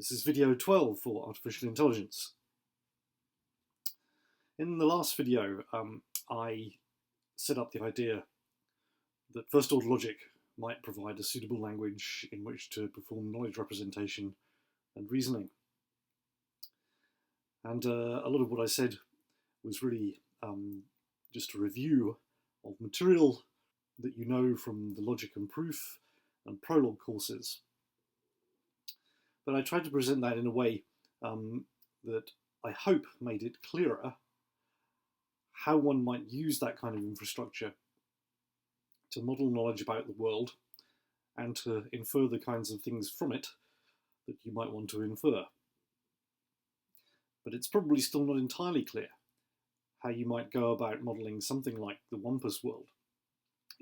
This is video 12 for artificial intelligence. In the last video, I set up the idea that first-order logic might provide a suitable language in which to perform knowledge representation and reasoning. And a lot of what I said was really just a review of material that you know from the logic and proof and prologue courses. But I tried to present that in a way that I hope made it clearer how one might use that kind of infrastructure to model knowledge about the world and to infer the kinds of things from it that you might want to infer. But it's probably still not entirely clear how you might go about modeling something like the Wampus world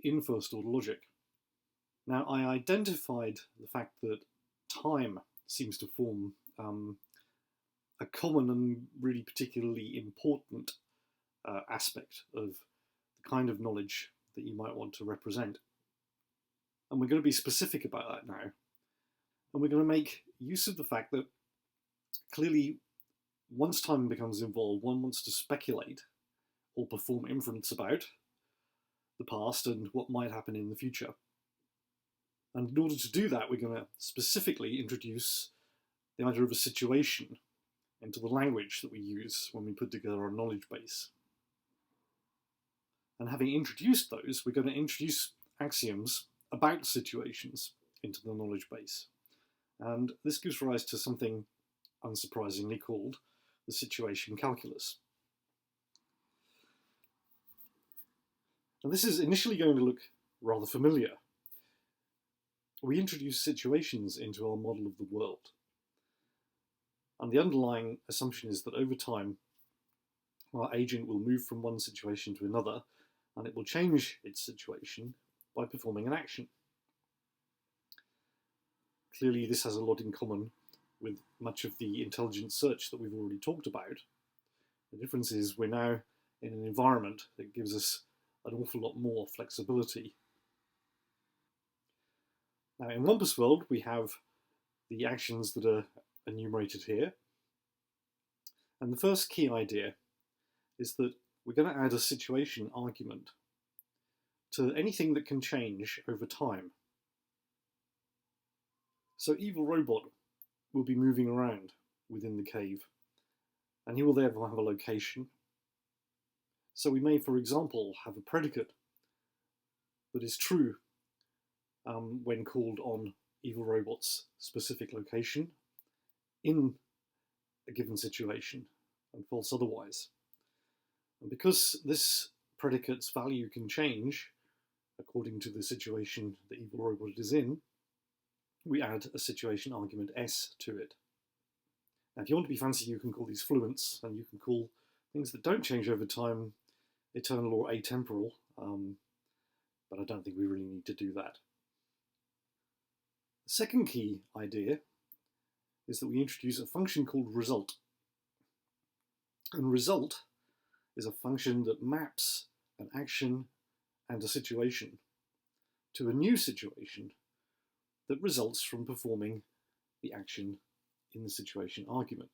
in first-order logic. Now, I identified the fact that time seems to form a common and really particularly important aspect of the kind of knowledge that you might want to represent. And we're going to be specific about that now. And we're going to make use of the fact that clearly once time becomes involved, one wants to speculate or perform inference about the past and what might happen in the future. And in order to do that, we're going to specifically introduce the idea of a situation into the language that we use when we put together our knowledge base. And having introduced those, we're going to introduce axioms about situations into the knowledge base. And this gives rise to something unsurprisingly called the situation calculus. Now, this is initially going to look rather familiar. We introduce situations into our model of the world. And the underlying assumption is that over time, our agent will move from one situation to another, and it will change its situation by performing an action. Clearly, this has a lot in common with much of the intelligent search that we've already talked about. The difference is we're now in an environment that gives us an awful lot more flexibility. Now, in Wampus world, we have the actions that are enumerated here. And the first key idea is that we're going to add a situation argument to anything that can change over time. So Evil Robot will be moving around within the cave, and he will therefore have a location. So we may, for example, have a predicate that is true when called on Evil Robot's specific location in a given situation, and false otherwise. And because this predicate's value can change according to the situation the Evil Robot is in, we add a situation argument S to it. Now, if you want to be fancy, you can call these fluents, and you can call things that don't change over time eternal or atemporal, but I don't think we really need to do that. The second key idea is that we introduce a function called result. And result is a function that maps an action and a situation to a new situation that results from performing the action in the situation argument.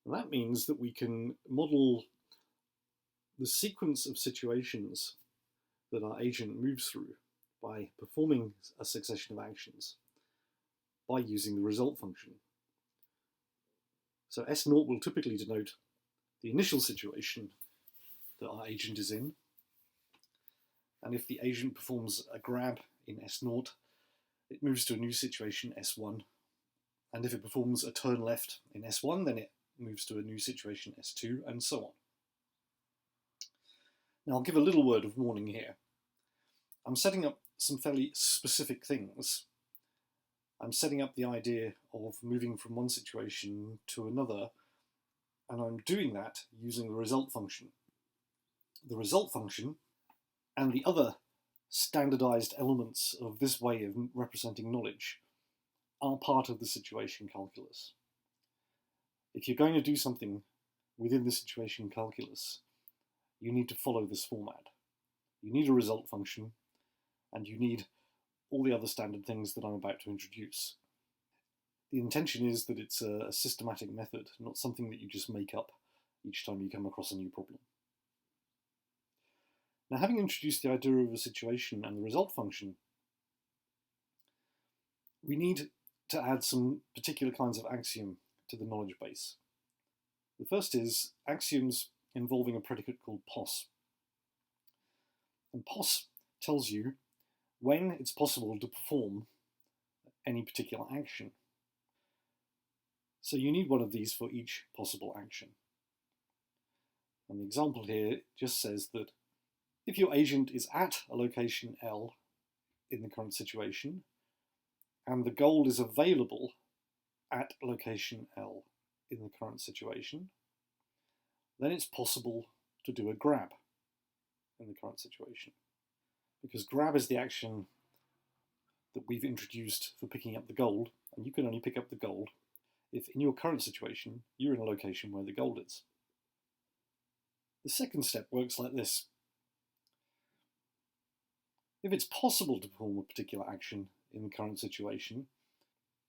And that means that we can model the sequence of situations that our agent moves through by performing a succession of actions by using the result function. So S0 will typically denote the initial situation that our agent is in. And if the agent performs a grab in S0, it moves to a new situation, S1. And if it performs a turn left in S1, then it moves to a new situation, S2, and so on. Now, I'll give a little word of warning here. I'm setting up some fairly specific things. I'm setting up the idea of moving from one situation to another, and I'm doing that using the result function. The result function and the other standardized elements of this way of representing knowledge are part of the situation calculus. If you're going to do something within the situation calculus, you need to follow this format. You need a result function, and you need all the other standard things that I'm about to introduce. The intention is that it's a systematic method, not something that you just make up each time you come across a new problem. Now, having introduced the idea of a situation and the result function, we need to add some particular kinds of axiom to the knowledge base. The first is axioms involving a predicate called pos. And pos tells you when it's possible to perform any particular action. So you need one of these for each possible action. And the example here just says that if your agent is at a location L in the current situation, and the goal is available at location L in the current situation, then it's possible to do a grab in the current situation. Because grab is the action that we've introduced for picking up the gold, and you can only pick up the gold if in your current situation you're in a location where the gold is. The second step works like this. If it's possible to perform a particular action in the current situation,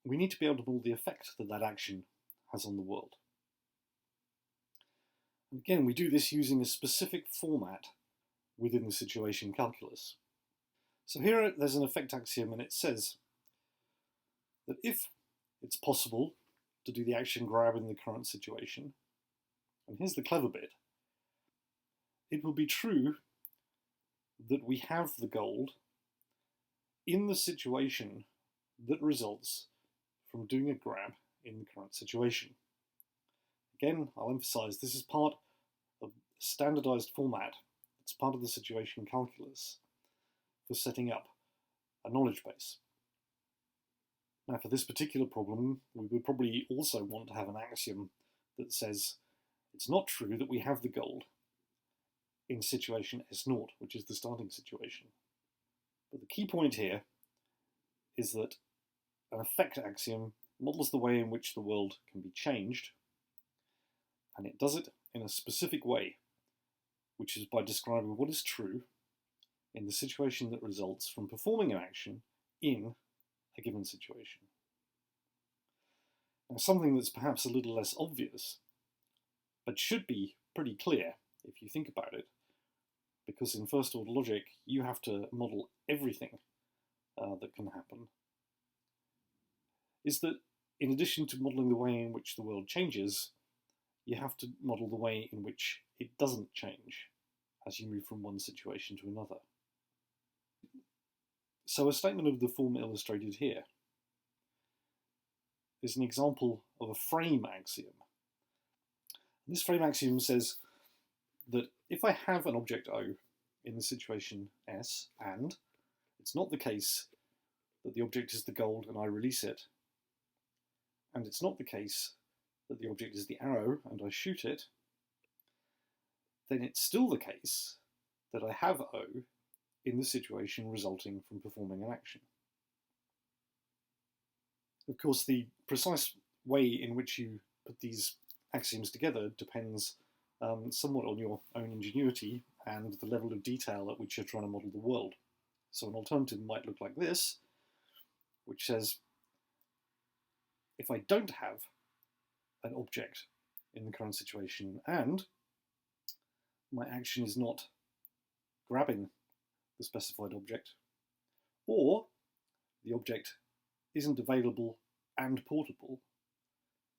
we need to be able to model the effect that that action has on the world. And again, we do this using a specific format within the situation calculus. So here there's an effect axiom, and it says that if it's possible to do the action grab in the current situation, and here's the clever bit, it will be true that we have the gold in the situation that results from doing a grab in the current situation. Again, I'll emphasize this is part of a standardized format. It's part of the situation calculus for setting up a knowledge base. Now, for this particular problem, we would probably also want to have an axiom that says it's not true that we have the gold in situation S0, which is the starting situation. But the key point here is that an effect axiom models the way in which the world can be changed, and it does it in a specific way, which is by describing what is true in the situation that results from performing an action in a given situation. Now, something that's perhaps a little less obvious, but should be pretty clear if you think about it, because in first order logic you have to model everything that can happen, is that in addition to modeling the way in which the world changes, you have to model the way in which it doesn't change as you move from one situation to another. So a statement of the form illustrated here is an example of a frame axiom. This frame axiom says that if I have an object O in the situation S, and it's not the case that the object is the gold and I release it, and it's not the case that the object is the arrow and I shoot it, then it's still the case that I have O in the situation resulting from performing an action. Of course, the precise way in which you put these axioms together depends somewhat on your own ingenuity and the level of detail at which you're trying to model the world. So an alternative might look like this, which says, if I don't have an object in the current situation and my action is not grabbing the specified object, or the object isn't available and portable,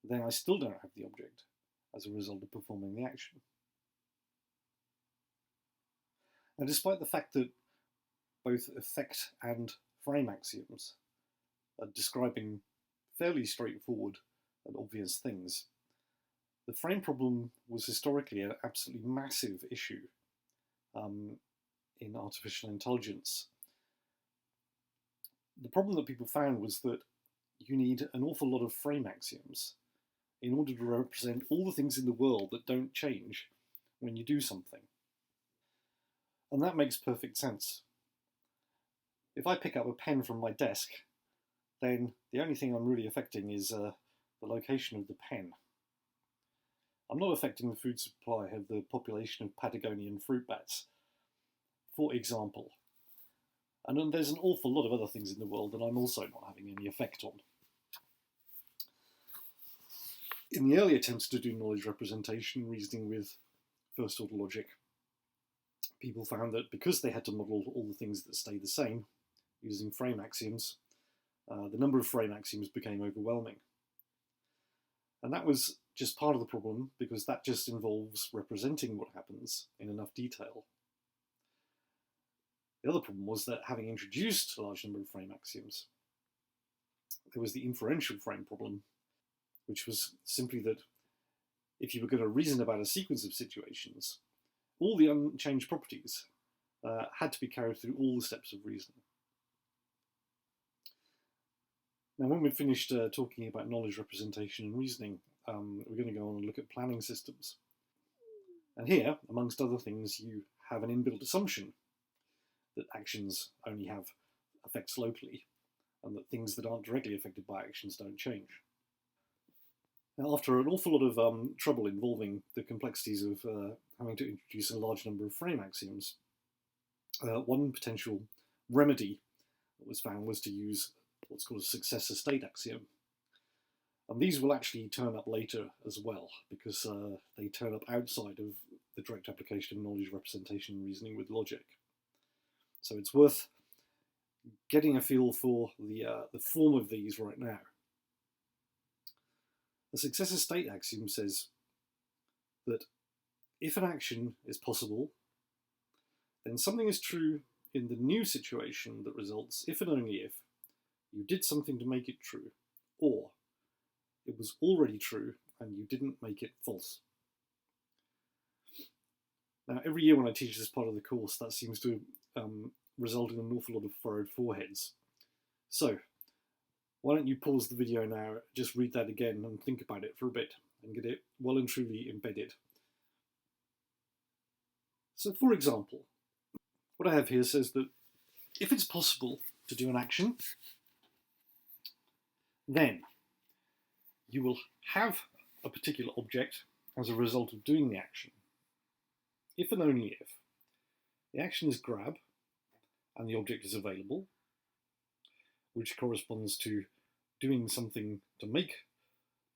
then I still don't have the object as a result of performing the action. Now, despite the fact that both effect and frame axioms are describing fairly straightforward and obvious things, the frame problem was historically an absolutely massive issue in artificial intelligence. The problem that people found was that you need an awful lot of frame axioms in order to represent all the things in the world that don't change when you do something. And that makes perfect sense. If I pick up a pen from my desk, then the only thing I'm really affecting is the location of the pen. I'm not affecting the food supply of the population of Patagonian fruit bats, for example. And then there's an awful lot of other things in the world that I'm also not having any effect on. In the early attempts to do knowledge representation reasoning with first-order logic, people found that because they had to model all the things that stay the same using frame axioms, the number of frame axioms became overwhelming. And that was just part of the problem, because that just involves representing what happens in enough detail. The other problem was that, having introduced a large number of frame axioms, there was the inferential frame problem, which was simply that if you were going to reason about a sequence of situations, all the unchanged properties had to be carried through all the steps of reasoning. Now, when we've finished talking about knowledge representation and reasoning, we're going to go on and look at planning systems. And here, amongst other things, you have an inbuilt assumption that actions only have effects locally, and that things that aren't directly affected by actions don't change. Now, after an awful lot of trouble involving the complexities of having to introduce a large number of frame axioms, one potential remedy that was found was to use what's called a successor state axiom. And these will actually turn up later as well, because they turn up outside of the direct application of knowledge representation and reasoning with logic. So it's worth getting a feel for the form of these right now. The successor state axiom says that if an action is possible, then something is true in the new situation that results if and only if you did something to make it true, or it was already true and you didn't make it false. Now, every year when I teach this part of the course, that seems to result in an awful lot of furrowed foreheads. So, why don't you pause the video now, just read that again and think about it for a bit and get it well and truly embedded. So, for example, what I have here says that if it's possible to do an action, then you will have a particular object as a result of doing the action, if and only if the action is grab and the object is available, which corresponds to doing something to make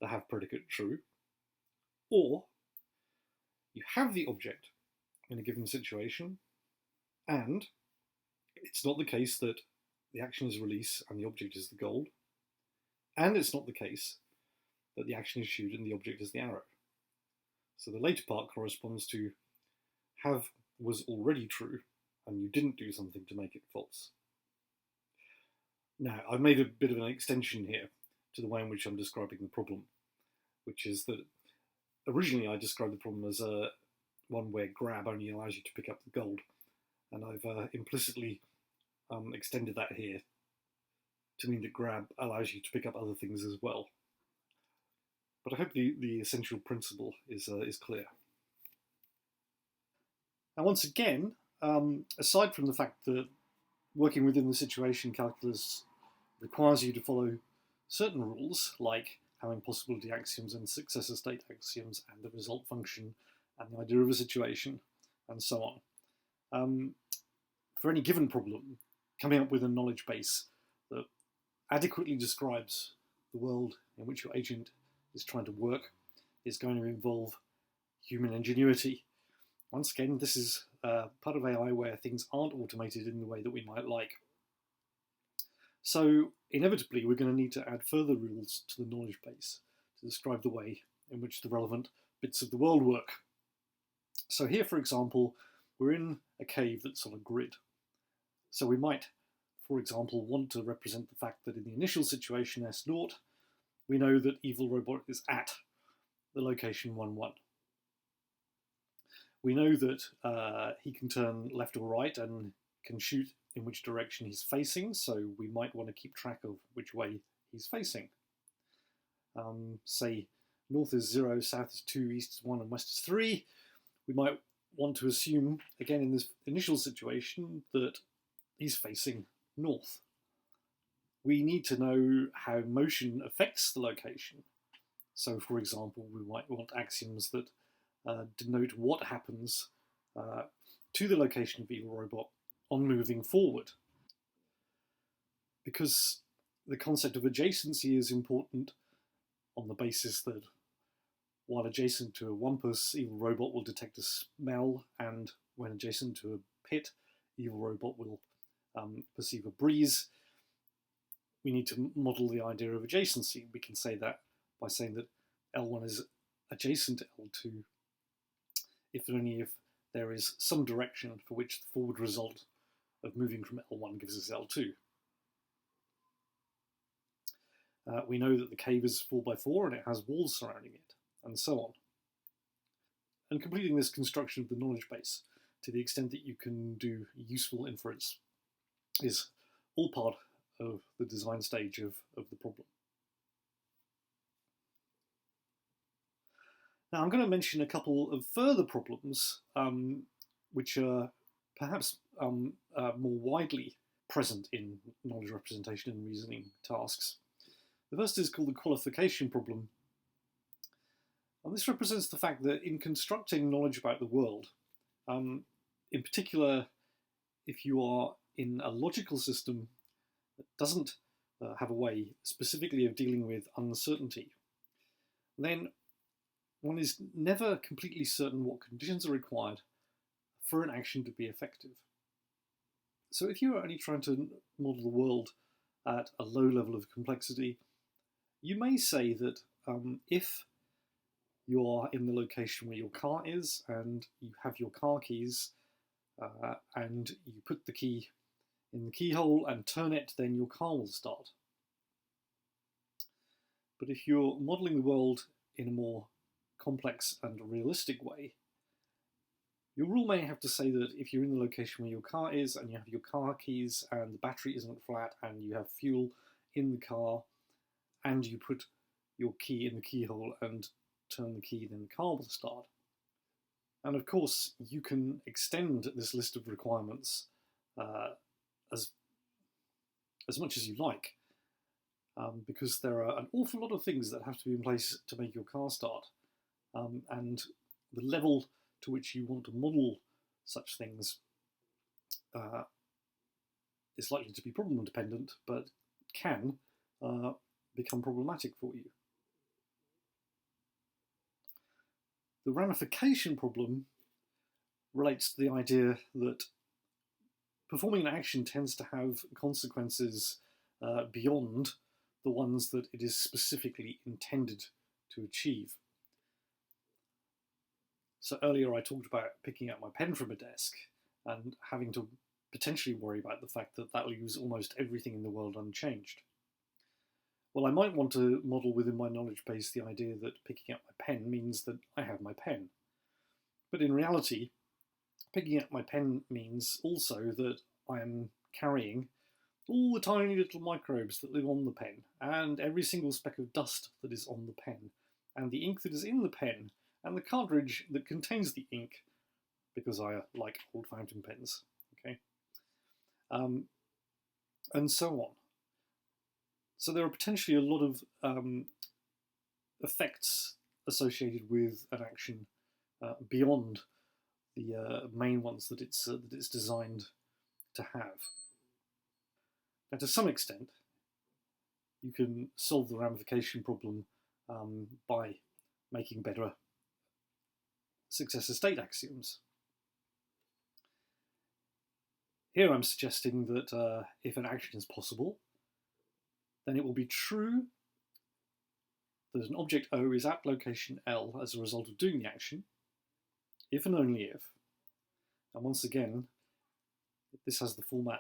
the have predicate true, or you have the object in a given situation, and it's not the case that the action is release and the object is the gold, and it's not the case that the action is shoot and the object is the arrow. So the later part corresponds to have was already true and you didn't do something to make it false. Now, I've made a bit of an extension here to the way in which I'm describing the problem, which is that originally I described the problem as one where grab only allows you to pick up the gold, and I've implicitly extended that here to mean that grab allows you to pick up other things as well. But I hope the essential principle is clear. Now, once again, aside from the fact that working within the situation calculus requires you to follow certain rules, like having possibility axioms and successor state axioms and the result function and the idea of a situation, and so on, for any given problem, coming up with a knowledge base that adequately describes the world in which your agent is trying to work is going to involve human ingenuity. Once again, this is part of AI where things aren't automated in the way that we might like. So inevitably, we're going to need to add further rules to the knowledge base to describe the way in which the relevant bits of the world work. So here, for example, we're in a cave that's on a grid. So we might, for example, want to represent the fact that in the initial situation S0, we know that evil robot is at the location 1-1. We know that he can turn left or right and can shoot in which direction he's facing, so we might want to keep track of which way he's facing. Say north is 0, south is 2, east is 1, and west is 3. We might want to assume, again in this initial situation, that he's facing north. We need to know how motion affects the location. So, for example, we might want axioms that denote what happens to the location of evil robot on moving forward. Because the concept of adjacency is important on the basis that while adjacent to a wampus, evil robot will detect a smell, and when adjacent to a pit, evil robot will perceive a breeze. We need to model the idea of adjacency. We can say that by saying that L1 is adjacent to L2 if and only if there is some direction for which the forward result of moving from L1 gives us L2. We know that the cave is 4x4 and it has walls surrounding it, and so on. And completing this construction of the knowledge base to the extent that you can do useful inference is all part of the design stage of the problem. Now I'm going to mention a couple of further problems which are perhaps more widely present in knowledge representation and reasoning tasks. The first is called the qualification problem. And this represents the fact that in constructing knowledge about the world, in particular, if you are in a logical system that doesn't have a way specifically of dealing with uncertainty, then one is never completely certain what conditions are required for an action to be effective. So if you are only trying to model the world at a low level of complexity, you may say that if you are in the location where your car is and you have your car keys and you put the key in the keyhole and turn it, then your car will start. But if you're modeling the world in a more complex and realistic way, your rule may have to say that if you're in the location where your car is and you have your car keys and the battery isn't flat and you have fuel in the car and you put your key in the keyhole and turn the key, then the car will start. And of course, you can extend this list of requirements as much as you like, because there are an awful lot of things that have to be in place to make your car start. And the level to which you want to model such things is likely to be problem dependent, but can become problematic for you. The ramification problem relates to the idea that performing an action tends to have consequences beyond the ones that it is specifically intended to achieve. So earlier I talked about picking up my pen from a desk and having to potentially worry about the fact that that leaves almost everything in the world unchanged. Well, I might want to model within my knowledge base the idea that picking up my pen means that I have my pen. But in reality, picking up my pen means also that I am carrying all the tiny little microbes that live on the pen, and every single speck of dust that is on the pen, and the ink that is in the pen, and the cartridge that contains the ink, because I like old fountain pens, okay? And so on. So there are potentially a lot of effects associated with an action beyond the main ones that it's designed to have. Now, to some extent, you can solve the ramification problem by making better successor state axioms. Here I'm suggesting that if an action is possible, then it will be true that an object O is at location L as a result of doing the action, if and only if. And once again, this has the format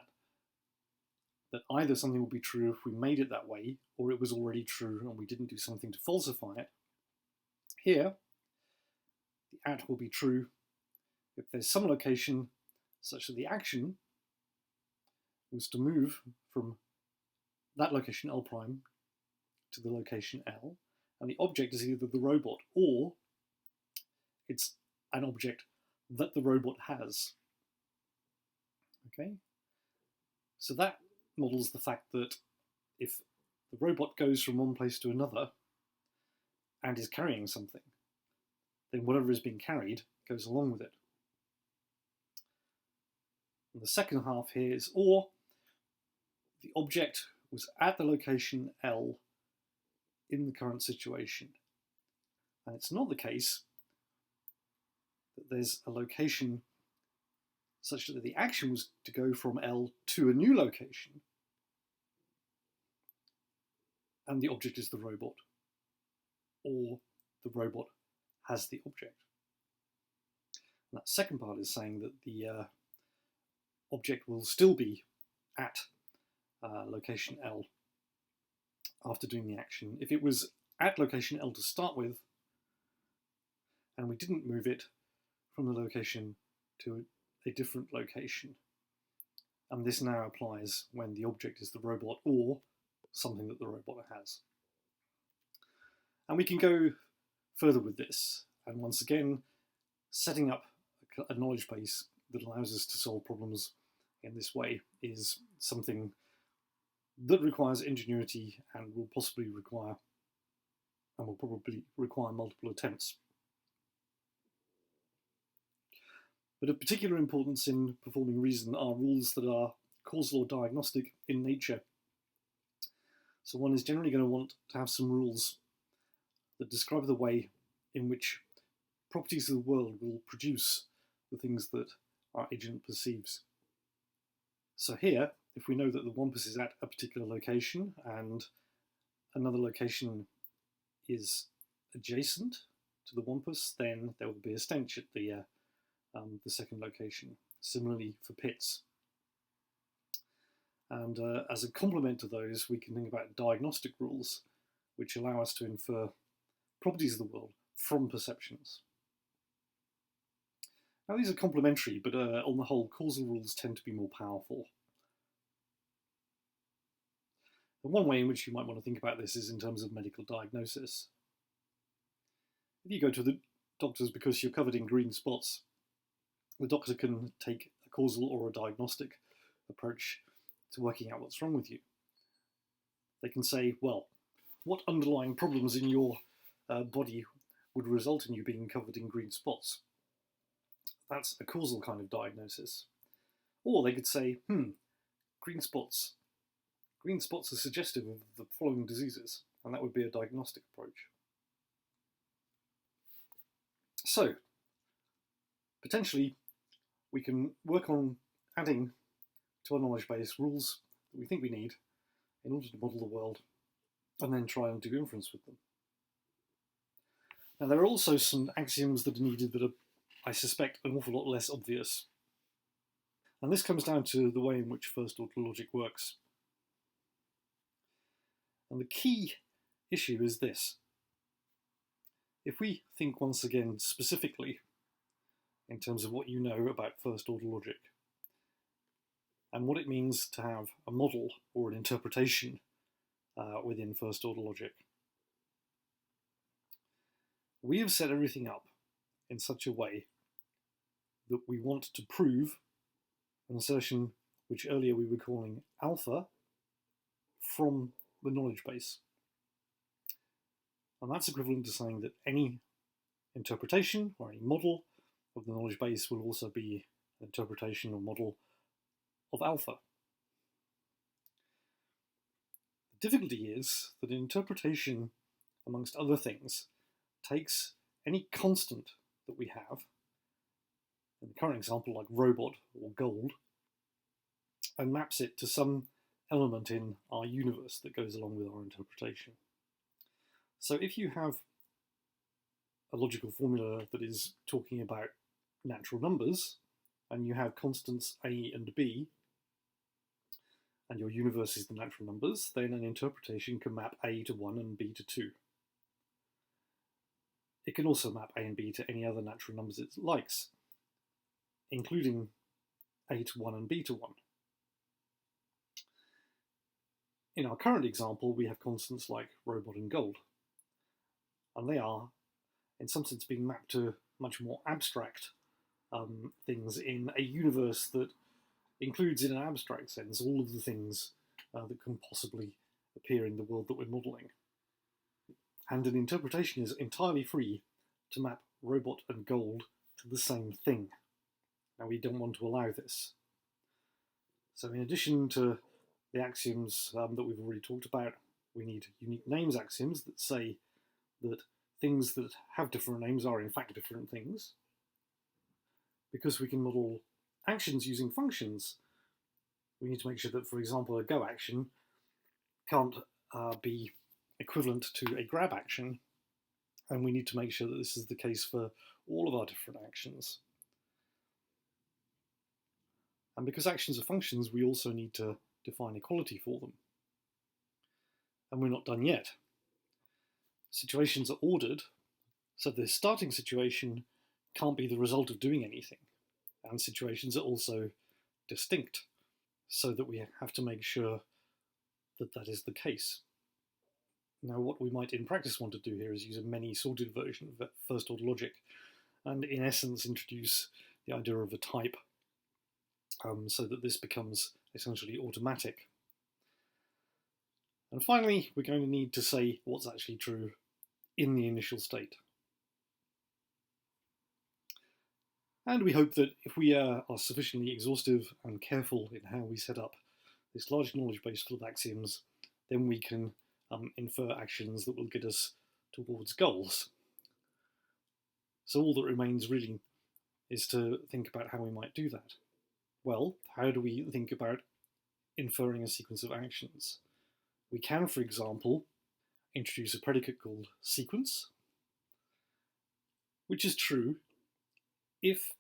that either something will be true if we made it that way, or it was already true and we didn't do something to falsify it. Here, the at will be true if there's some location such that the action was to move from that location L prime to the location L, and the object is either the robot or it's an object that the robot has. Okay? So that models the fact that if the robot goes from one place to another and is carrying something, then whatever is being carried goes along with it. And the second half here is or the object was at the location L in the current situation. And it's not the case that there's a location such that the action was to go from L to a new location, and the object is the robot, or the robot has the object. And that second part is saying that the object will still be at location L after doing the action. If it was at location L to start with, and we didn't move it from the location to a different location, and this now applies when the object is the robot or something that the robot has. And we can go further with this, and once again, setting up a knowledge base that allows us to solve problems in this way is something that requires ingenuity and will probably require multiple attempts. But of particular importance in performing reason are rules that are causal or diagnostic in nature. So one is generally going to want to have some rules that describe the way in which properties of the world will produce the things that our agent perceives. So here, if we know that the wampus is at a particular location and another location is adjacent to the wampus, then there will be a stench at the second location. Similarly for pits. And as a complement to those, we can think about diagnostic rules, which allow us to infer properties of the world from perceptions. Now these are complementary, but on the whole, causal rules tend to be more powerful. And one way in which you might want to think about this is in terms of medical diagnosis. If you go to the doctors because you're covered in green spots, the doctor can take a causal or a diagnostic approach to working out what's wrong with you. They can say, well, what underlying problems in your body would result in you being covered in green spots? That's a causal kind of diagnosis. Or they could say, green spots. Green spots are suggestive of the following diseases, and that would be a diagnostic approach. So, potentially, we can work on adding to our knowledge base rules that we think we need in order to model the world, and then try and do inference with them. Now, there are also some axioms that are needed that are, I suspect, an awful lot less obvious. And this comes down to the way in which first-order logic works. And the key issue is this. If we think once again specifically in terms of what you know about first-order logic and what it means to have a model or an interpretation within first-order logic, we have set everything up in such a way that we want to prove an assertion which earlier we were calling alpha from the knowledge base. And that's equivalent to saying that any interpretation or any model of the knowledge base will also be an interpretation or model of alpha. The difficulty is that an interpretation, amongst other things, takes any constant that we have, in the current example like robot or gold, and maps it to some element in our universe that goes along with our interpretation. So if you have a logical formula that is talking about natural numbers, and you have constants a and b, and your universe is the natural numbers, then an interpretation can map a to 1 and b to 2. It can also map a and b to any other natural numbers it likes, including a to 1 and b to 1. In our current example, we have constants like robot and gold, and they are, in some sense, being mapped to much more abstract things in a universe that includes, in an abstract sense, all of the things that can possibly appear in the world that we're modelling. And an interpretation is entirely free to map robot and gold to the same thing. Now, we don't want to allow this. So in addition to the axioms that we've already talked about, we need unique names axioms that say that things that have different names are in fact different things. Because we can model actions using functions, we need to make sure that, for example, a go action can't be equivalent to a grab action, and we need to make sure that this is the case for all of our different actions. And because actions are functions, we also need to define equality for them. And we're not done yet. Situations are ordered, so the starting situation can't be the result of doing anything. And situations are also distinct, so that we have to make sure that that is the case. Now, what we might in practice want to do here is use a many sorted version of first order logic, and in essence introduce the idea of a type, so that this becomes essentially automatic. And finally, we're going to need to say what's actually true in the initial state. And we hope that if we are sufficiently exhaustive and careful in how we set up this large knowledge base full of axioms, then we can infer actions that will get us towards goals. So all that remains really is to think about how we might do that. Well, how do we think about inferring a sequence of actions? We can, for example, introduce a predicate called sequence, which is true if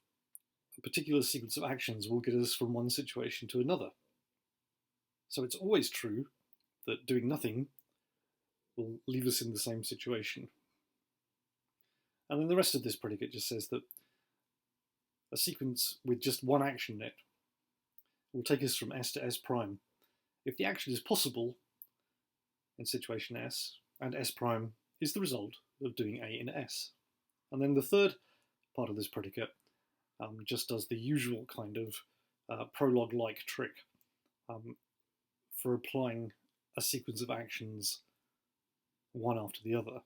a particular sequence of actions will get us from one situation to another. So it's always true that doing nothing will leave us in the same situation. And then the rest of this predicate just says that a sequence with just one action in it will take us from S to S prime if the action is possible in situation S, and S prime is the result of doing A in S. And then the third part of this predicate just does the usual kind of prologue-like trick for applying a sequence of actions one after the other.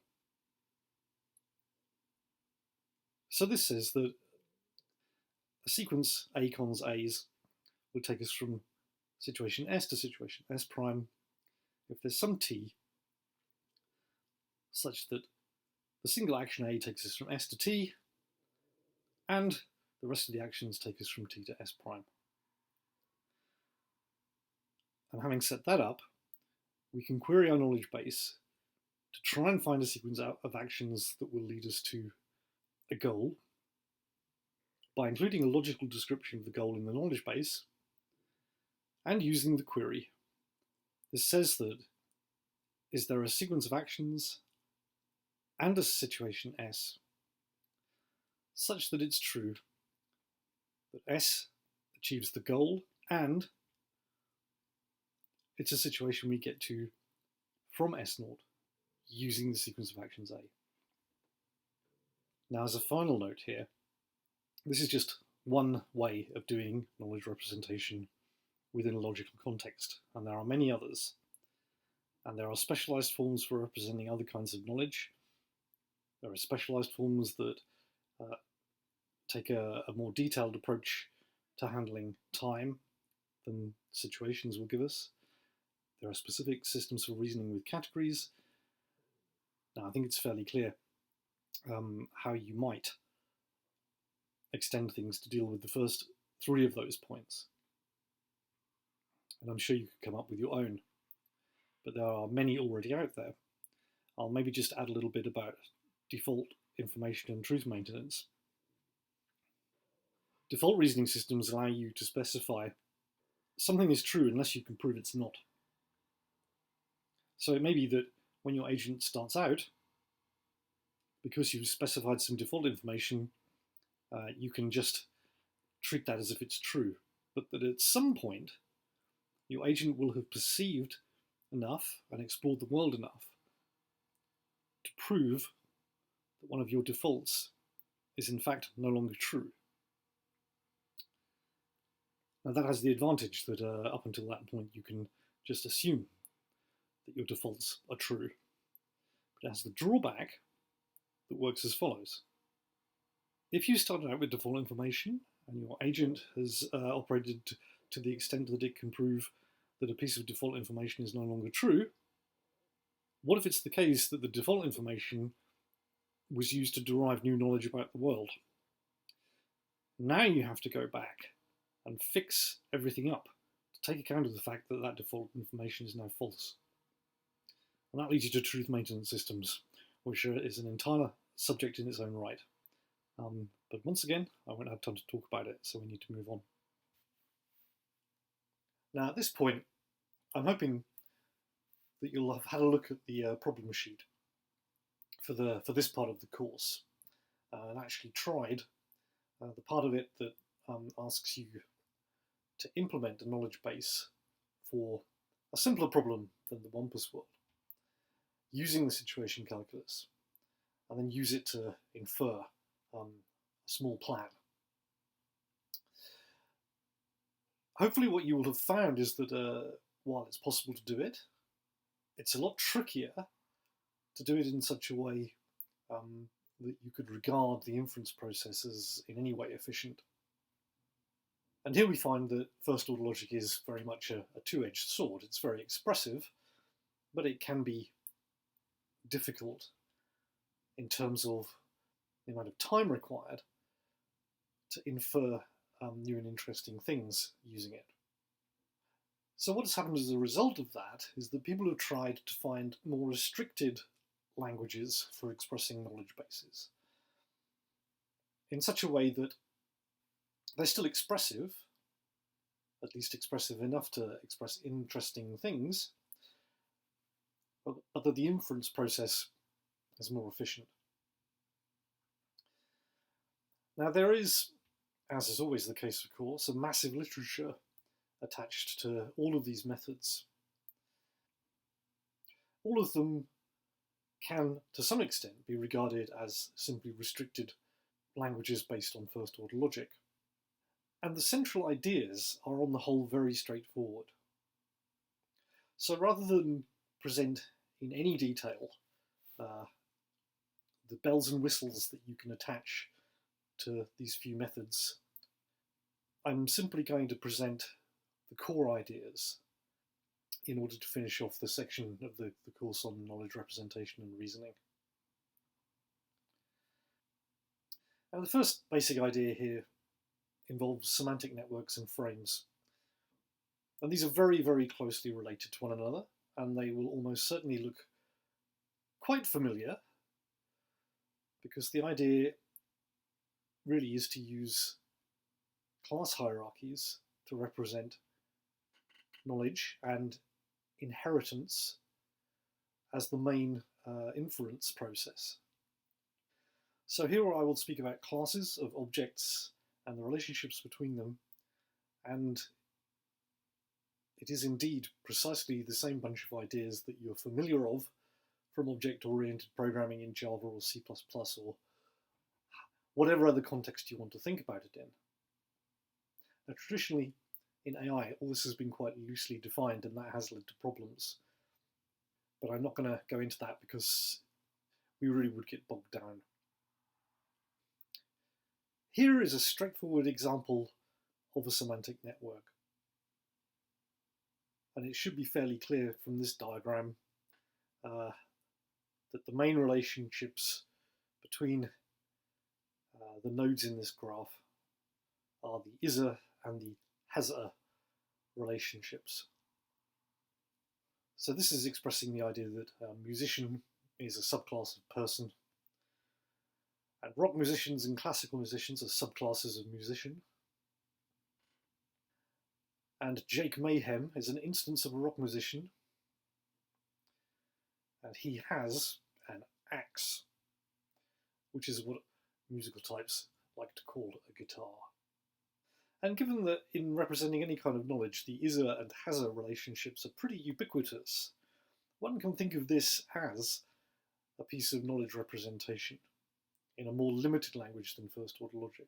So this says that a sequence A cons A's will take us from situation S to situation S prime if there's some T such that the single action A takes us from S to T, and the rest of the actions take us from T to S prime. And having set that up, we can query our knowledge base to try and find a sequence of actions that will lead us to a goal by including a logical description of the goal in the knowledge base and using the query. This says that, is there a sequence of actions and a situation S such that it's true that S achieves the goal and it's a situation we get to from S0 using the sequence of actions A. Now, as a final note here, this is just one way of doing knowledge representation within a logical context, and there are many others. And there are specialized forms for representing other kinds of knowledge. There are specialized forms that take a more detailed approach to handling time than situations will give us. There are specific systems for reasoning with categories. Now, I think it's fairly clear how you might extend things to deal with the first three of those points. And I'm sure you could come up with your own, but there are many already out there. I'll maybe just add a little bit about default information and truth maintenance. Default reasoning systems allow you to specify something is true unless you can prove it's not. So it may be that when your agent starts out, because you've specified some default information, you can just treat that as if it's true, but that at some point your agent will have perceived enough and explored the world enough to prove that one of your defaults is in fact no longer true. Now that has the advantage that up until that point you can just assume that your defaults are true. But it has the drawback that works as follows. If you started out with default information and your agent has operated to the extent that it can prove that a piece of default information is no longer true, what if it's the case that the default information was used to derive new knowledge about the world. Now you have to go back and fix everything up to take account of the fact that that default information is now false. And that leads you to truth maintenance systems, which is an entire subject in its own right. But once again, I won't have time to talk about it, so we need to move on. Now, at this point, I'm hoping that you'll have had a look at the problem sheet for this part of the course and actually tried the part of it that asks you to implement a knowledge base for a simpler problem than the Wampus world, using the situation calculus, and then use it to infer a small plan. Hopefully what you will have found is that while it's possible to do it, it's a lot trickier to do it in such a way that you could regard the inference process as in any way efficient. And here we find that first-order logic is very much a two-edged sword. It's very expressive, but it can be difficult in terms of the amount of time required to infer new and interesting things using it. So what has happened as a result of that is that people have tried to find more restricted languages for expressing knowledge bases in such a way that they're still expressive, at least expressive enough to express interesting things, but that the inference process is more efficient. Now there is, as is always the case of course, a massive literature attached to all of these methods. All of them can, to some extent, be regarded as simply restricted languages based on first-order logic. And the central ideas are on the whole very straightforward. So rather than present in any detail the bells and whistles that you can attach to these few methods, I'm simply going to present the core ideas in order to finish off the section of the course on knowledge representation and reasoning. And the first basic idea here involves semantic networks and frames. And these are very, very closely related to one another, and they will almost certainly look quite familiar, because the idea really is to use class hierarchies to represent knowledge and inheritance as the main inference process. So here I will speak about classes of objects and the relationships between them, and it is indeed precisely the same bunch of ideas that you're familiar of from object-oriented programming in Java or C++ or whatever other context you want to think about it in. Now, traditionally, in AI, all this has been quite loosely defined, and that has led to problems. But I'm not going to go into that because we really would get bogged down. Here is a straightforward example of a semantic network. And it should be fairly clear from this diagram that the main relationships between the nodes in this graph are the is-a and the has-a relationships. So this is expressing the idea that musician is a subclass of person, and rock musicians and classical musicians are subclasses of musician. And Jake Mayhem is an instance of a rock musician, and he has an axe, which is what musical types like to call a guitar. And given that in representing any kind of knowledge, the is-a and has-a relationships are pretty ubiquitous, one can think of this as a piece of knowledge representation in a more limited language than first-order logic.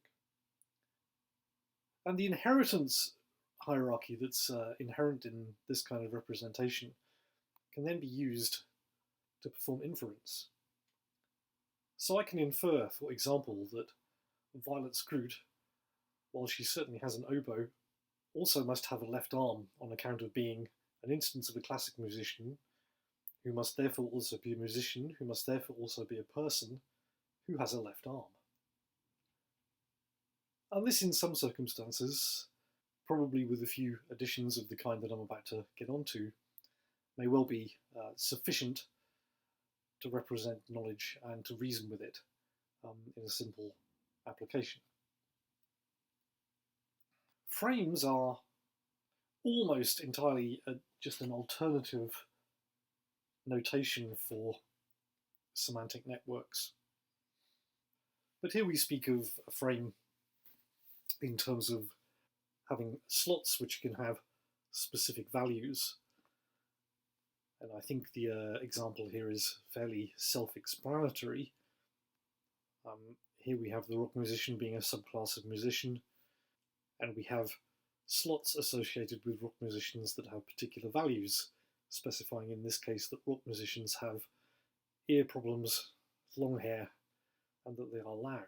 And the inheritance hierarchy that's inherent in this kind of representation can then be used to perform inference. So I can infer, for example, that Violet Scroot, while she certainly has an oboe, also must have a left arm on account of being an instance of a classic musician, who must therefore also be a musician, who must therefore also be a person, who has a left arm. And this, in some circumstances, probably with a few additions of the kind that I'm about to get onto, may well be sufficient to represent knowledge and to reason with it in a simple application. Frames are almost entirely just an alternative notation for semantic networks. But here we speak of a frame in terms of having slots which can have specific values. And I think the example here is fairly self-explanatory. Here we have the rock musician being a subclass of musician, and we have slots associated with rock musicians that have particular values, specifying in this case that rock musicians have ear problems, long hair, and that they are loud.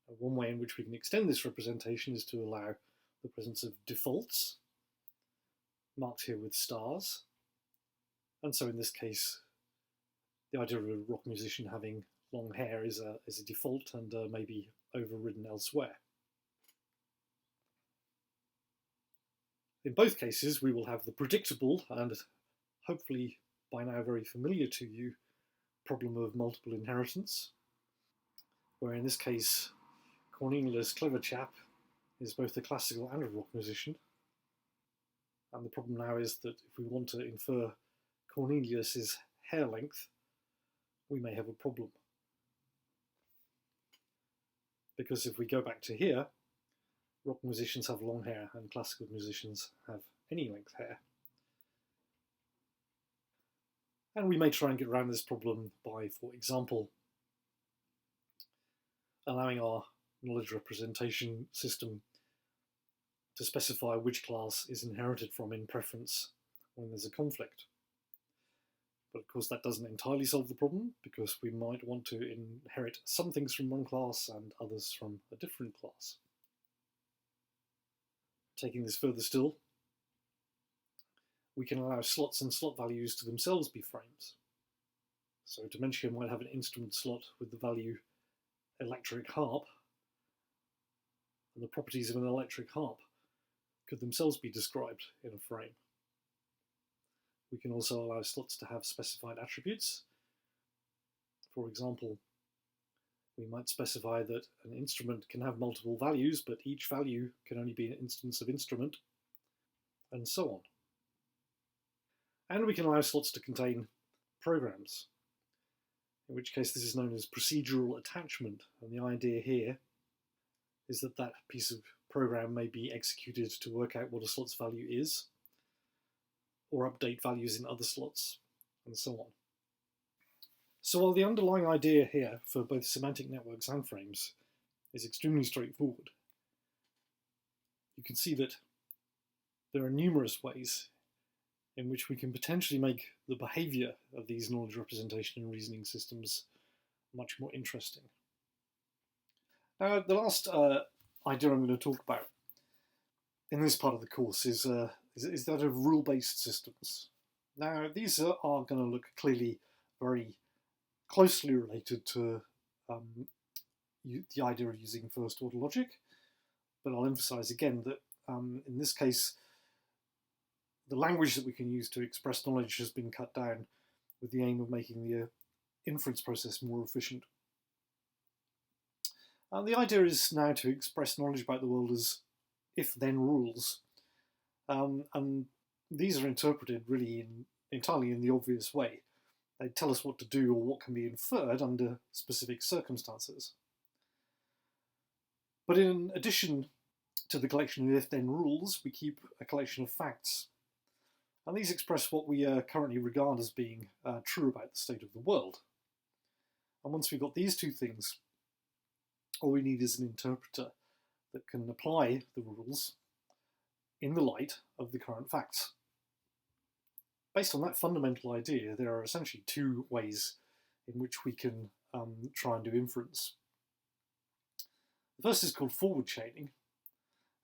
And one way in which we can extend this representation is to allow the presence of defaults, marked here with stars. And so in this case, the idea of a rock musician having long hair is a default and may be overridden elsewhere. In both cases, we will have the predictable and hopefully by now very familiar to you problem of multiple inheritance, where in this case Cornelius, clever chap, is both a classical and a rock musician. And the problem now is that if we want to infer Cornelius's hair length, we may have a problem. Because if we go back to here, rock musicians have long hair and classical musicians have any length hair. And we may try and get around this problem by, for example, allowing our knowledge representation system to specify which class is inherited from in preference when there's a conflict. But of course that doesn't entirely solve the problem, because we might want to inherit some things from one class and others from a different class. Taking this further still, we can allow slots and slot values to themselves be frames. So Dementia might have an instrument slot with the value electric harp, and the properties of an electric harp could themselves be described in a frame. We can also allow slots to have specified attributes. For example, we might specify that an instrument can have multiple values, but each value can only be an instance of instrument, and so on. And we can allow slots to contain programs, in which case this is known as procedural attachment, and the idea here is that that piece of program may be executed to work out what a slot's value is, or update values in other slots, and so on. So while the underlying idea here for both semantic networks and frames is extremely straightforward, you can see that there are numerous ways in which we can potentially make the behavior of these knowledge representation and reasoning systems much more interesting. Now, the last idea I'm going to talk about in this part of the course is that of rule-based systems. Now, these are going to look clearly very closely related to the idea of using first-order logic, but I'll emphasize again that in this case, the language that we can use to express knowledge has been cut down with the aim of making the inference process more efficient. And the idea is now to express knowledge about the world as if-then rules. And these are interpreted really entirely in the obvious way. They tell us what to do or what can be inferred under specific circumstances. But in addition to the collection of if-then rules, we keep a collection of facts. And these express what we currently regard as being true about the state of the world. And once we've got these two things, all we need is an interpreter that can apply the rules in the light of the current facts. Based on that fundamental idea, there are essentially two ways in which we can try and do inference. The first is called forward chaining,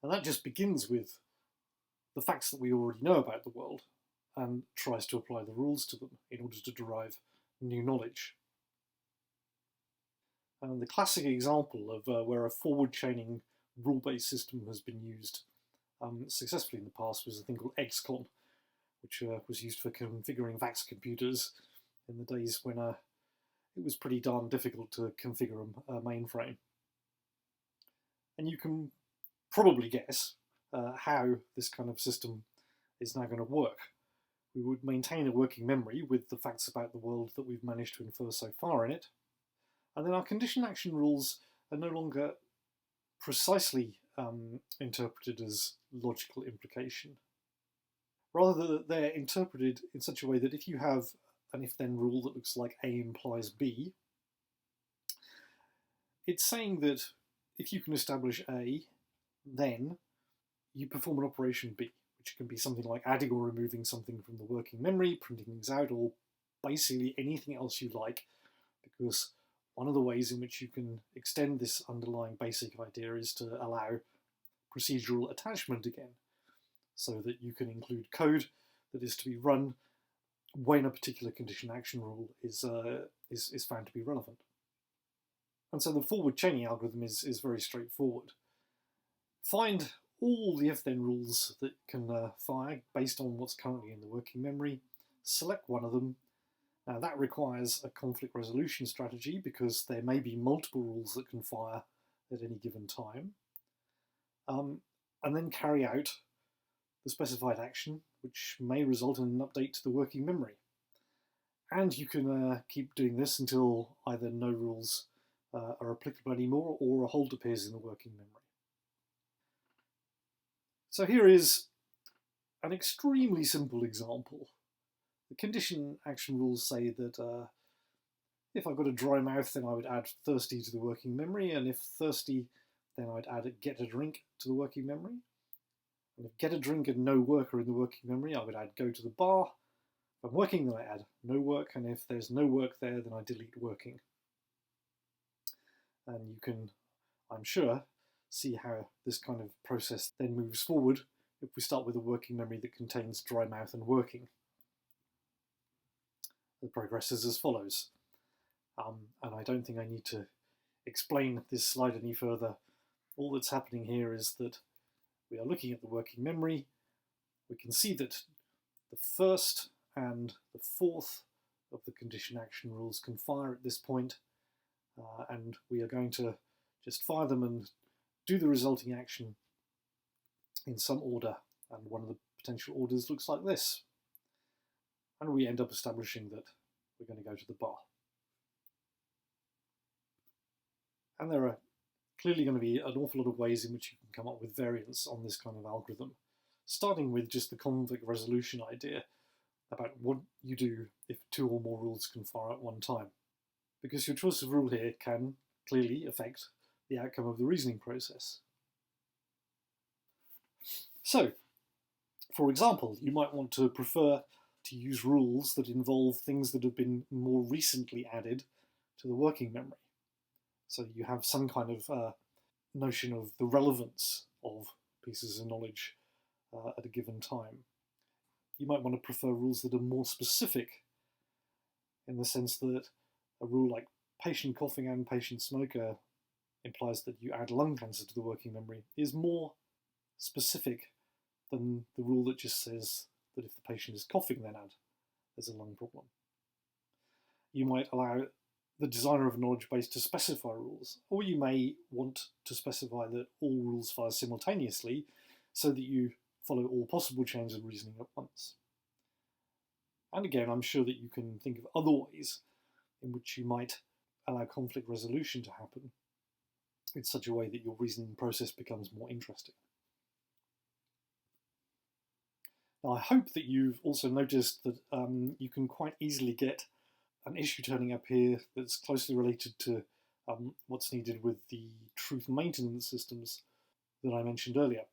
and that just begins with the facts that we already know about the world and tries to apply the rules to them in order to derive new knowledge. And the classic example of where a forward-chaining rule-based system has been used successfully in the past was a thing called XCon, which was used for configuring VAX computers in the days when it was pretty darn difficult to configure a mainframe. And you can probably guess how this kind of system is now going to work. We would maintain a working memory with the facts about the world that we've managed to infer so far in it. And then our condition action rules are no longer precisely interpreted as logical implication. Rather, they're interpreted in such a way that if you have an if-then rule that looks like A implies B, it's saying that if you can establish A, then you perform an operation B, which can be something like adding or removing something from the working memory, printing things out, or basically anything else you like, because one of the ways in which you can extend this underlying basic idea is to allow procedural attachment again, so that you can include code that is to be run when a particular condition action rule is found to be relevant. And so the forward chaining algorithm is very straightforward. Find all the if-then rules that can fire based on what's currently in the working memory, select one of them. Now that requires a conflict resolution strategy because there may be multiple rules that can fire at any given time. And then carry out the specified action, which may result in an update to the working memory. And you can keep doing this until either no rules are applicable anymore or a hold appears in the working memory. So here is an extremely simple example. The condition action rules say that if I've got a dry mouth, then I would add thirsty to the working memory, and if thirsty, then I'd add get a drink to the working memory. And if get a drink and no work are in the working memory, I would add go to the bar. If I'm working, then I add no work, and if there's no work there, then I delete working. And you can, I'm sure, see how this kind of process then moves forward if we start with a working memory that contains dry mouth and working. The progress is as follows. And I don't think I need to explain this slide any further. All that's happening here is that we are looking at the working memory. We can see that the first and the fourth of the condition action rules can fire at this point, and we are going to just fire them and do the resulting action in some order, and one of the potential orders looks like this. And we end up establishing that we're going to go to the bar. And there are clearly going to be an awful lot of ways in which you can come up with variants on this kind of algorithm, starting with just the conflict resolution idea about what you do if two or more rules can fire at one time. Because your choice of rule here can clearly affect the outcome of the reasoning process. So, for example, you might want to prefer to use rules that involve things that have been more recently added to the working memory. So you have some kind of notion of the relevance of pieces of knowledge at a given time. You might want to prefer rules that are more specific, in the sense that a rule like patient coughing and patient smoker implies that you add lung cancer to the working memory is more specific than the rule that just says that if the patient is coughing, then add there's a lung problem. You might allow the designer of a knowledge base to specify rules, or you may want to specify that all rules fire simultaneously so that you follow all possible chains of reasoning at once. And again, I'm sure that you can think of other ways in which you might allow conflict resolution to happen in such a way that your reasoning process becomes more interesting. Now, I hope that you've also noticed that you can quite easily get an issue turning up here that's closely related to what's needed with the truth maintenance systems that I mentioned earlier.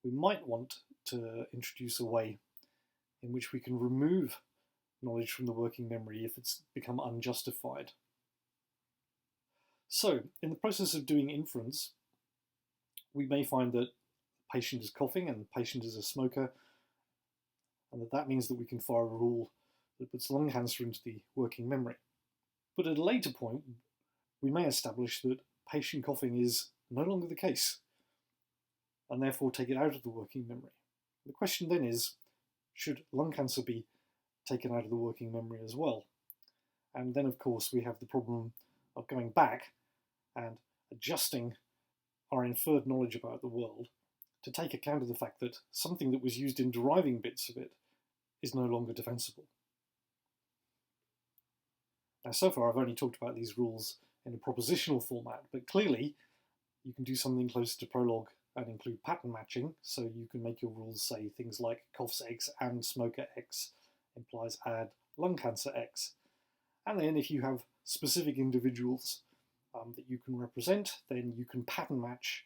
We might want to introduce a way in which we can remove knowledge from the working memory if it's become unjustified. So, in the process of doing inference, we may find that patient is coughing and patient is a smoker, and that means that we can fire a rule that puts lung cancer into the working memory. But at a later point, we may establish that patient coughing is no longer the case, and therefore take it out of the working memory. The question then is, should lung cancer be taken out of the working memory as well? And then, of course, we have the problem of going back and adjusting our inferred knowledge about the world to take account of the fact that something that was used in deriving bits of it is no longer defensible. Now, so far I've only talked about these rules in a propositional format, but clearly you can do something close to prologue and include pattern matching, so you can make your rules say things like coughs X and smoker X implies add lung cancer X. And then if you have specific individuals that you can represent, then you can pattern match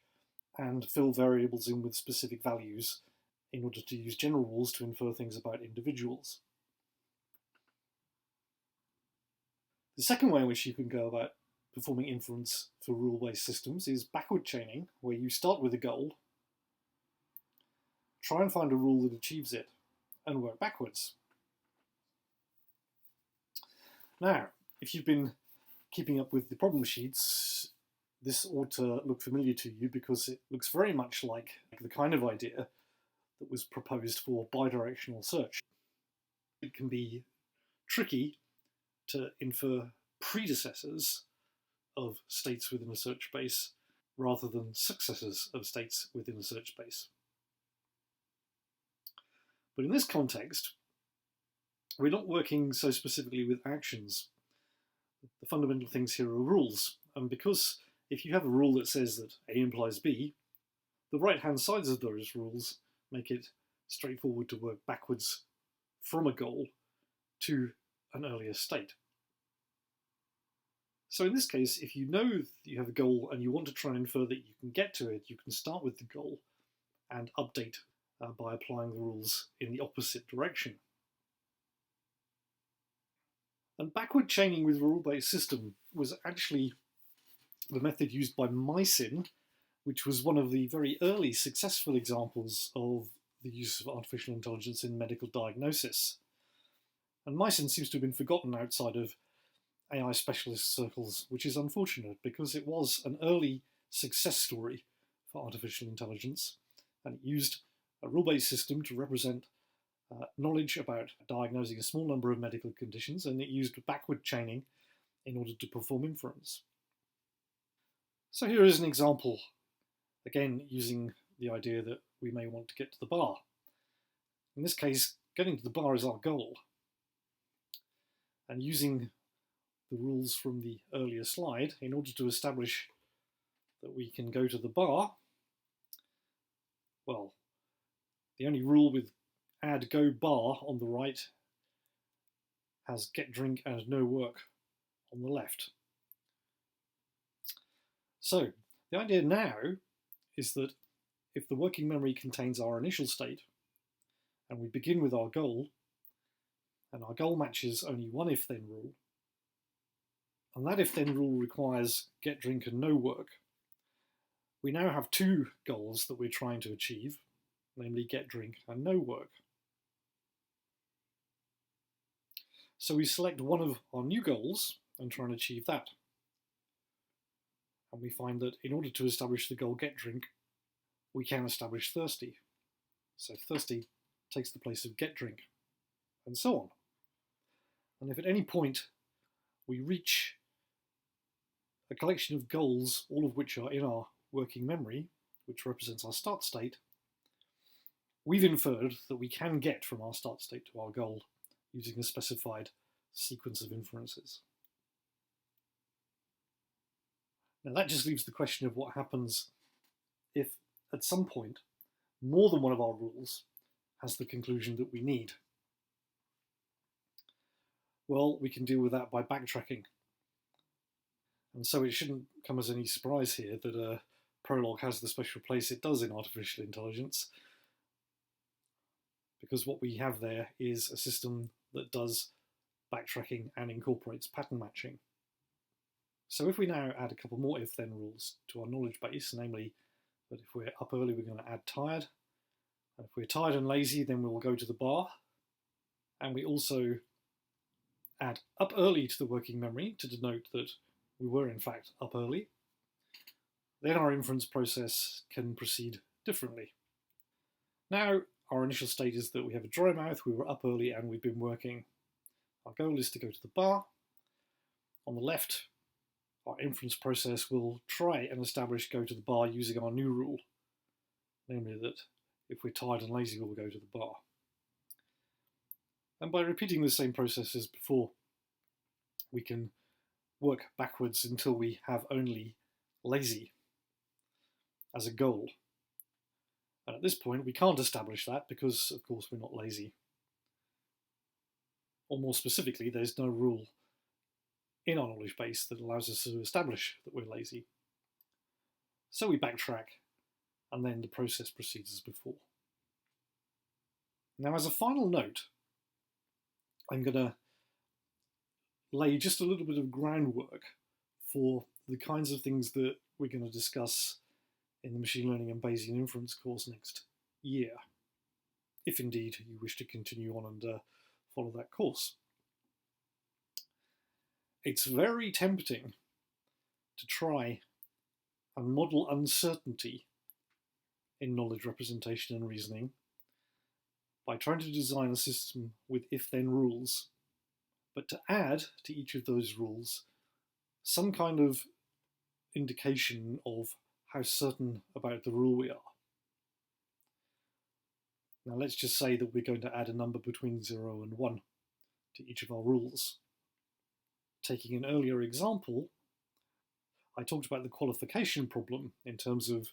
and fill variables in with specific values in order to use general rules to infer things about individuals. The second way in which you can go about performing inference for rule-based systems is backward chaining, where you start with a goal, try and find a rule that achieves it, and work backwards. Now, if you've been keeping up with the problem sheets, this ought to look familiar to you because it looks very much like the kind of idea that was proposed for bidirectional search. It can be tricky to infer predecessors of states within a search space rather than successors of states within a search space. But in this context, we're not working so specifically with actions. The fundamental things here are rules, and because if you have a rule that says that A implies B, the right-hand sides of those rules make it straightforward to work backwards from a goal to an earlier state. So in this case, if you know that you have a goal and you want to try and infer that you can get to it, you can start with the goal and update by applying the rules in the opposite direction. And backward chaining with a rule-based system was actually the method used by Mycin, which was one of the very early successful examples of the use of artificial intelligence in medical diagnosis. And Mycin seems to have been forgotten outside of AI specialist circles, which is unfortunate because it was an early success story for artificial intelligence, and it used a rule-based system to represent knowledge about diagnosing a small number of medical conditions, and it used backward chaining in order to perform inference. So here is an example, again using the idea that we may want to get to the bar. In this case, getting to the bar is our goal. And using the rules from the earlier slide, in order to establish that we can go to the bar, well, the only rule with add go bar on the right has get drink and no work on the left. So the idea now is that if the working memory contains our initial state and we begin with our goal, and our goal matches only one if-then rule, and that if-then rule requires get drink and no work, we now have two goals that we're trying to achieve, namely get drink and no work. So we select one of our new goals and try and achieve that. And we find that in order to establish the goal get drink, we can establish thirsty. So thirsty takes the place of get drink, and so on. And if at any point we reach a collection of goals, all of which are in our working memory, which represents our start state, we've inferred that we can get from our start state to our goal using a specified sequence of inferences. Now that just leaves the question of what happens if at some point more than one of our rules has the conclusion that we need. Well, we can deal with that by backtracking. And so it shouldn't come as any surprise here that Prolog has the special place it does in artificial intelligence, because what we have there is a system that does backtracking and incorporates pattern matching. So if we now add a couple more if-then rules to our knowledge base, namely that if we're up early we're going to add tired, and if we're tired and lazy then we will go to the bar, and we also add up early to the working memory to denote that we were in fact up early, then our inference process can proceed differently. Now, our initial state is that we have a dry mouth, we were up early, and we've been working. Our goal is to go to the bar. On the left, our inference process will try and establish go to the bar using our new rule, namely that if we're tired and lazy, we'll go to the bar. And by repeating the same process as before, we can work backwards until we have only lazy as a goal. And at this point, we can't establish that because, of course, we're not lazy. Or more specifically, there's no rule in our knowledge base that allows us to establish that we're lazy. So we backtrack, and then the process proceeds as before. Now, as a final note, I'm going to lay just a little bit of groundwork for the kinds of things that we're going to discuss in the Machine Learning and Bayesian Inference course next year, if indeed you wish to continue on and follow that course. It's very tempting to try and model uncertainty in knowledge representation and reasoning by trying to design a system with if-then rules, but to add to each of those rules some kind of indication of how certain about the rule we are. Now let's just say that we're going to add a number between 0 and 1 to each of our rules. Taking an earlier example, I talked about the qualification problem in terms of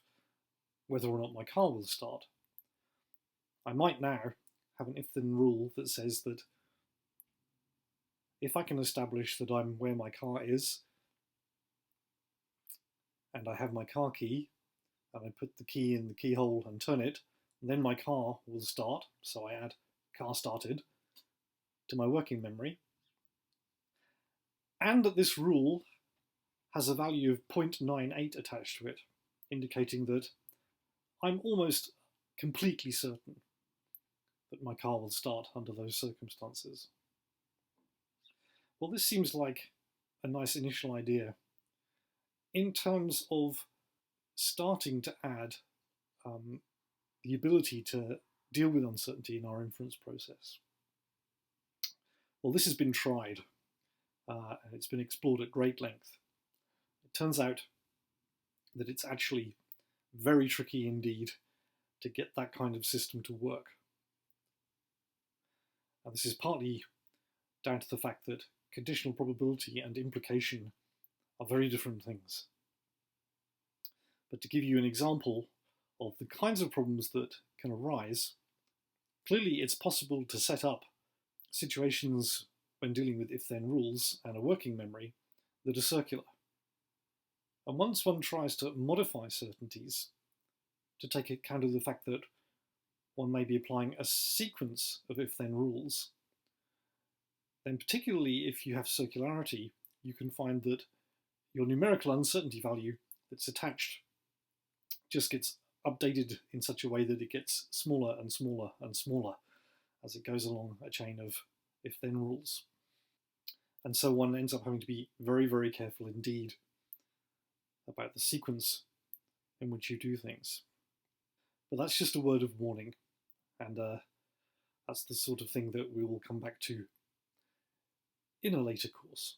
whether or not my car will start. I might now have an if-then rule that says that if I can establish that I'm where my car is, and I have my car key, and I put the key in the keyhole and turn it, then my car will start, so I add car started to my working memory, and that this rule has a value of 0.98 attached to it, indicating that I'm almost completely certain that my car will start under those circumstances. Well, this seems like a nice initial idea in terms of starting to add the ability to deal with uncertainty in our inference process. Well, this has been tried and it's been explored at great length. It turns out that it's actually very tricky indeed to get that kind of system to work. And this is partly down to the fact that conditional probability and implication are very different things. But to give you an example of the kinds of problems that can arise, clearly it's possible to set up situations when dealing with if-then rules and a working memory that are circular. And once one tries to modify certainties to take account of the fact that one may be applying a sequence of if-then rules, then particularly if you have circularity, you can find that your numerical uncertainty value that's attached just gets updated in such a way that it gets smaller and smaller and smaller as it goes along a chain of if-then rules. And so one ends up having to be very, very careful indeed about the sequence in which you do things. But that's just a word of warning, and that's the sort of thing that we will come back to in a later course.